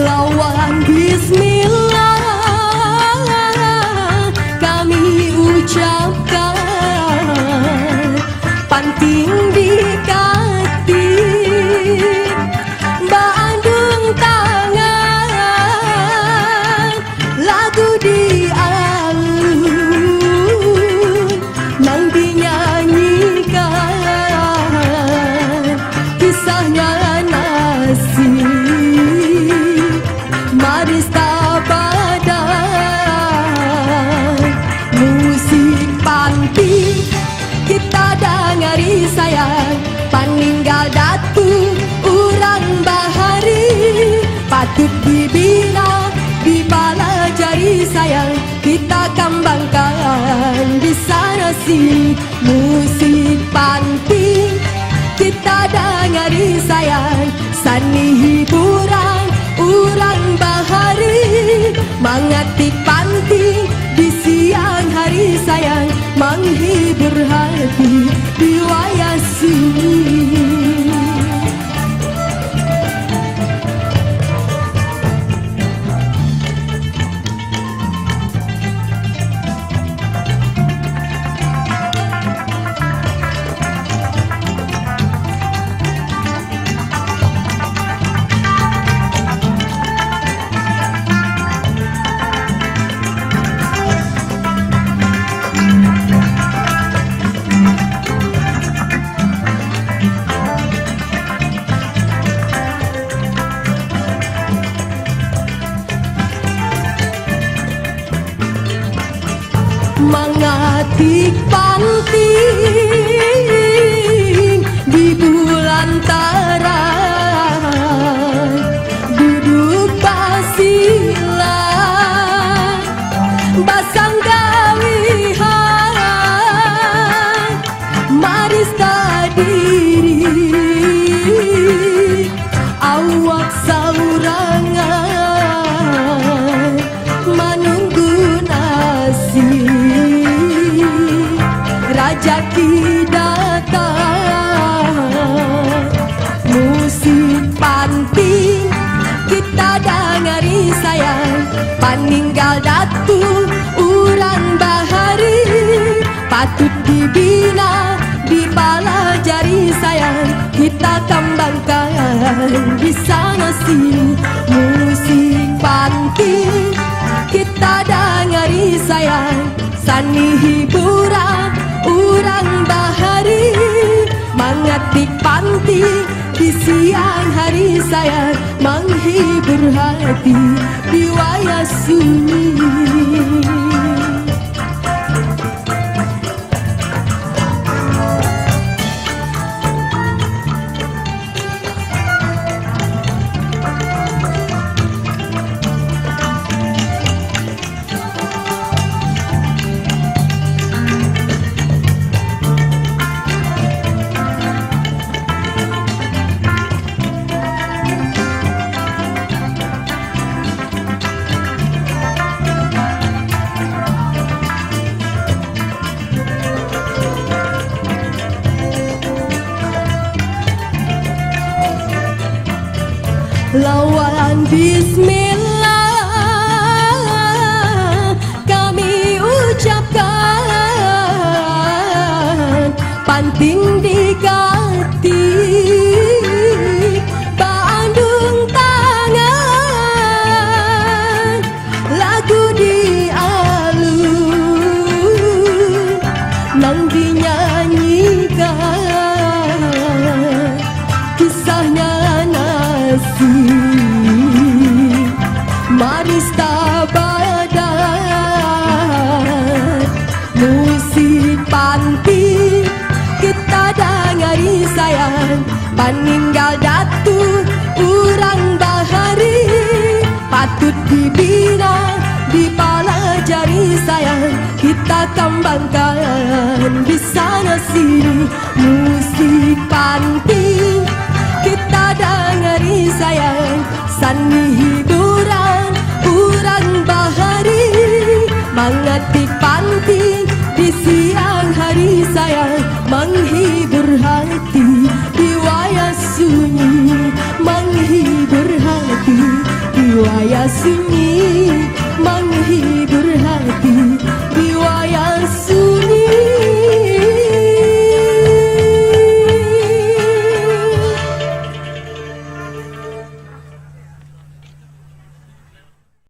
Lawan bismillah kami ucapkan, panting dikati bandung tangan, lagu dialun nang dinyanyikan, kisahnya nasib maris tabadan. Musik panti kita dengari sayang, paninggal datu urang bahari, patut dibina dipelajari sayang, kita kembangkan di sana sini. Musik panti kita dengari sayang, seni hiburan urang bahari, mengetik panting di siang hari sayang, menghibur hati di wayah sunyi. Mengetik panting di bulan terang, duduk basila basang gawihan, maris tadiri awak saurangan, menunggu nasib rajaki datang. Musik panting kita dengari sayang, paninggal datu urang bahari, patut dibina dipelajari sayang, kita kembangkan di sana sini. Musik panting kita dengari sayang, seni hiburan urang bahari, mengetik panting di siang hari sayang, menghibur hati di wayah sunyi. Lawan bismillah kami ucapkan, panting dikati bandung tangan, lagu dialun nang dinyanyikan, kisahnya nasib maris tabadan. Musik panti kita dengari sayang, paninggal datu urang bahari, patut dibina dipelajari sayang, kita kembangkan di sana sini. Musik panti kita dengari sayang, seni hiburan urang bahari, mengetik panting di siang hari sayang, menghibur hati di wayah sunyi, menghibur hati di sunyi